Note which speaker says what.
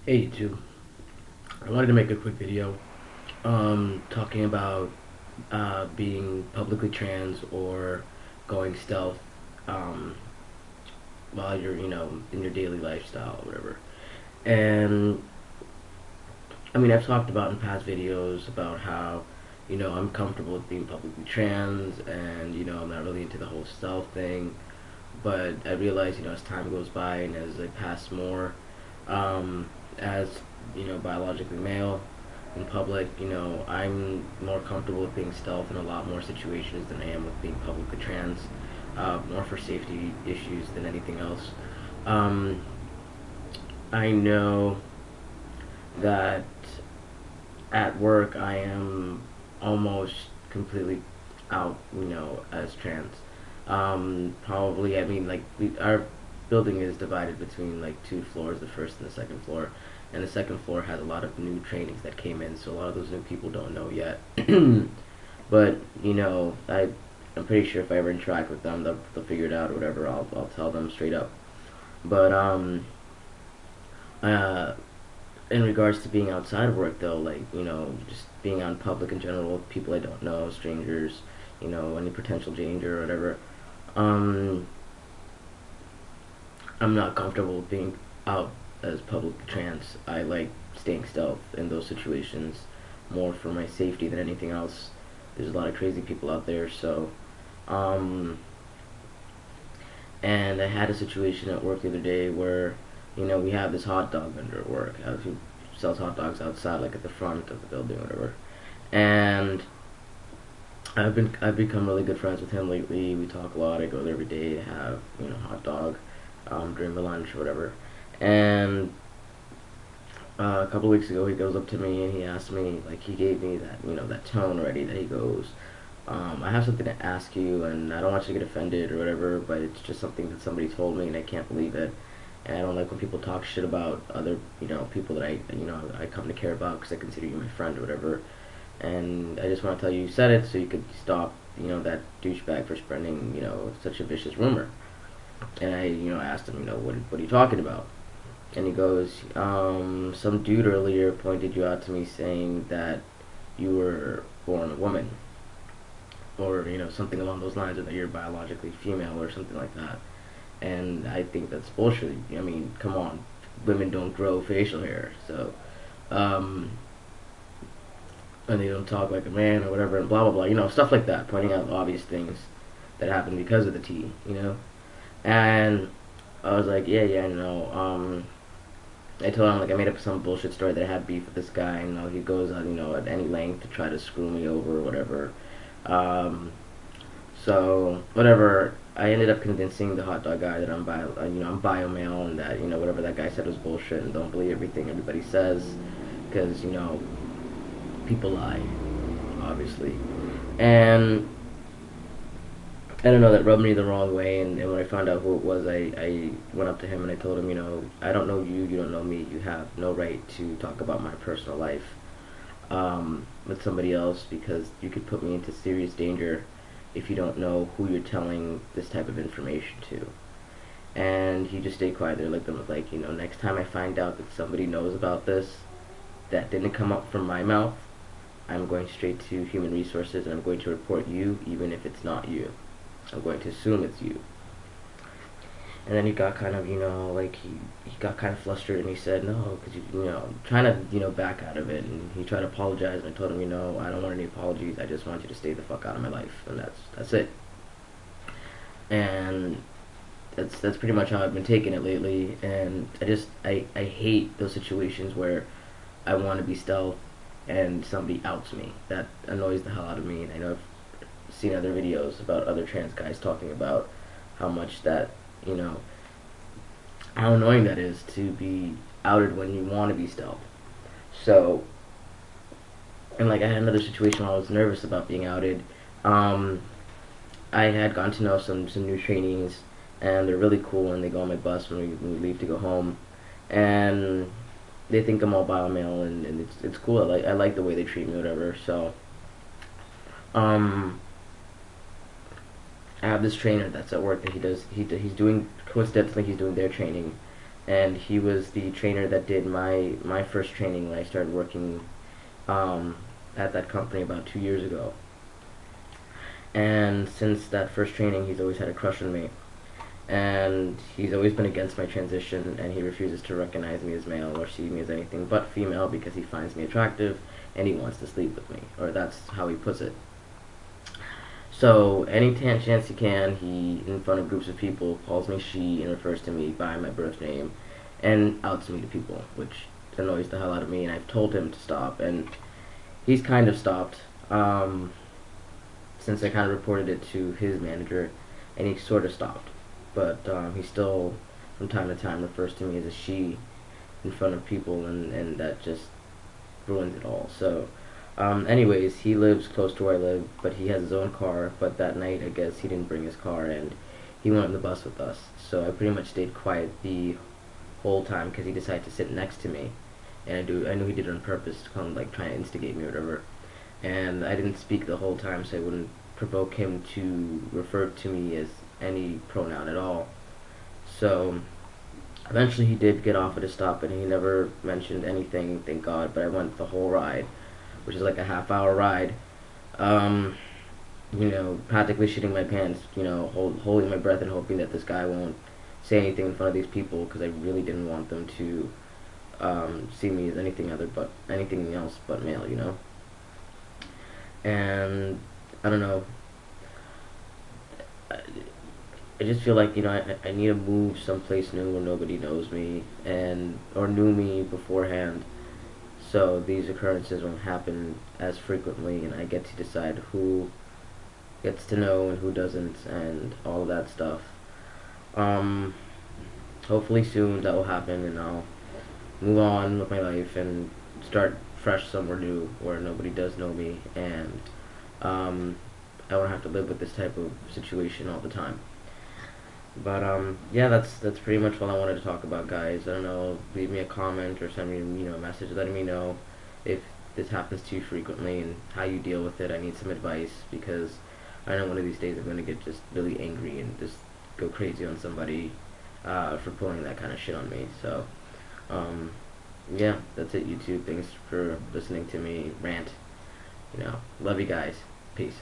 Speaker 1: Hey YouTube, I wanted to make a quick video talking about being publicly trans or going stealth um, while you're, in your daily lifestyle or whatever. And I mean, I've talked about in past videos about how, I'm comfortable with being publicly trans and, I'm not really into the whole stealth thing. But I realize, as time goes by and as I pass more, as, biologically male, in public, I'm more comfortable with being stealth in a lot more situations than I am with being publicly trans, more for safety issues than anything else. Um, I know that at work I am almost completely out, as trans. Probably, I mean, like, our building is divided between, like, two floors, the first and the second floor. And the second floor has a lot of new trainings that came in, so a lot of those new people don't know yet. But, I'm pretty sure if I ever interact with them, they'll figure it out or whatever. I'll tell them straight up. But, uh, in regards to being outside of work, though, like, just being out in public in general with people I don't know, strangers, any potential danger or whatever, um, I'm not comfortable being out as public trans. I like staying stealth in those situations more for my safety than anything else. There's a lot of crazy people out there, so, um, and I had a situation at work the other day where, we have this hot dog vendor at work who sells hot dogs outside, like at the front of the building or whatever. And I've become really good friends with him lately. We talk a lot. I go there every day to have hot dog during my lunch or whatever. And a couple of weeks ago, he goes up to me and he asked me, like, he gave me that that tone already that he goes, I have something to ask you, and I don't want you to get offended or whatever, but it's just something that somebody told me and I can't believe it. And I don't like when people talk shit about other people that I come to care about because I consider you my friend or whatever. And I just want to tell you, you said it so you could stop that douchebag for spreading such a vicious rumor. And I asked him, what are you talking about? And he goes, some dude earlier pointed you out to me saying that you were born a woman, or something along those lines, or that you're biologically female or something like that. And I think that's bullshit. I mean, come on, women don't grow facial hair, so and they don't talk like a man or whatever, and blah blah blah, stuff like that, pointing out obvious things that happen because of the T. And I was like, yeah, yeah, I told him, like, I made up some bullshit story that I had beef with this guy, and he goes on, at any length to try to screw me over or whatever. Um, so whatever, I ended up convincing the hot dog guy that I'm bio male, and that whatever that guy said was bullshit, and don't believe everything everybody says, because people lie, obviously. And I don't know, that rubbed me the wrong way. And when I found out who it was, I went up to him and I told him, I don't know you, you don't know me, you have no right to talk about my personal life with somebody else, because you could put me into serious danger if you don't know who you're telling this type of information to. And he just stayed quiet there, like, next time I find out that somebody knows about this that didn't come up from my mouth, I'm going straight to human resources and I'm going to report you, even if it's not you. I'm going to assume it's you. And then he got kind of, like, he got kind of flustered, and he said, no, because, trying to, back out of it. And he tried to apologize, and I told him, I don't want any apologies. I just want you to stay the fuck out of my life. And that's it. And that's pretty much how I've been taking it lately. And I hate those situations where I want to be stealth and somebody outs me. That annoys the hell out of me. And I know I've seen other videos about other trans guys talking about how much that, how annoying that is to be outed when you want to be stealth. So, and like, I had another situation where I was nervous about being outed. Um, I had gotten to know some new trainees, and they're really cool, and they go on my bus when we leave to go home, and they think I'm all bio male, and it's cool. I like the way they treat me, whatever. So, um, I have this trainer that's at work that he's doing, coincidentally he's doing their training, and he was the trainer that did my first training when I started working um, at that company about 2 years ago. And since that first training, he's always had a crush on me, and he's always been against my transition, and he refuses to recognize me as male or see me as anything but female because he finds me attractive and he wants to sleep with me, or that's how he puts it. So any chance he can, he, in front of groups of people, calls me she and refers to me by my birth name and outs me to people, which annoys the hell out of me, and I've told him to stop, and he's kind of stopped, since I kind of reported it to his manager, and he sort of stopped. But he still, from time to time, refers to me as a she in front of people, and that just ruins it all. So, anyways, he lives close to where I live, but he has his own car. But that night, I guess he didn't bring his car, and he went on the bus with us. So I pretty much stayed quiet the whole time because he decided to sit next to me, and I knew he did it on purpose to come like try to instigate me or whatever. And I didn't speak the whole time, so I wouldn't provoke him to refer to me as any pronoun at all. So eventually he did get off at a stop, and he never mentioned anything, thank God. But I went the whole ride, which is like a half-hour ride. Um, practically shitting my pants. Holding my breath and hoping that this guy won't say anything in front of these people because I really didn't want them to see me as anything else but male. And I don't know. I just feel like I need to move someplace new where nobody knows me and or knew me beforehand, so these occurrences won't happen as frequently, and I get to decide who gets to know and who doesn't, and all of that stuff. Um, Hopefully soon that will happen, and I'll move on with my life and start fresh somewhere new where nobody does know me, and um, I won't have to live with this type of situation all the time. But yeah, that's pretty much all I wanted to talk about, guys. I don't know, leave me a comment or send me a message letting me know if this happens to you frequently and how you deal with it. I need some advice because I know one of these days I'm gonna get just really angry and just go crazy on somebody for pulling that kind of shit on me. So yeah, that's it, YouTube. Thanks for listening to me rant. Love you guys. Peace.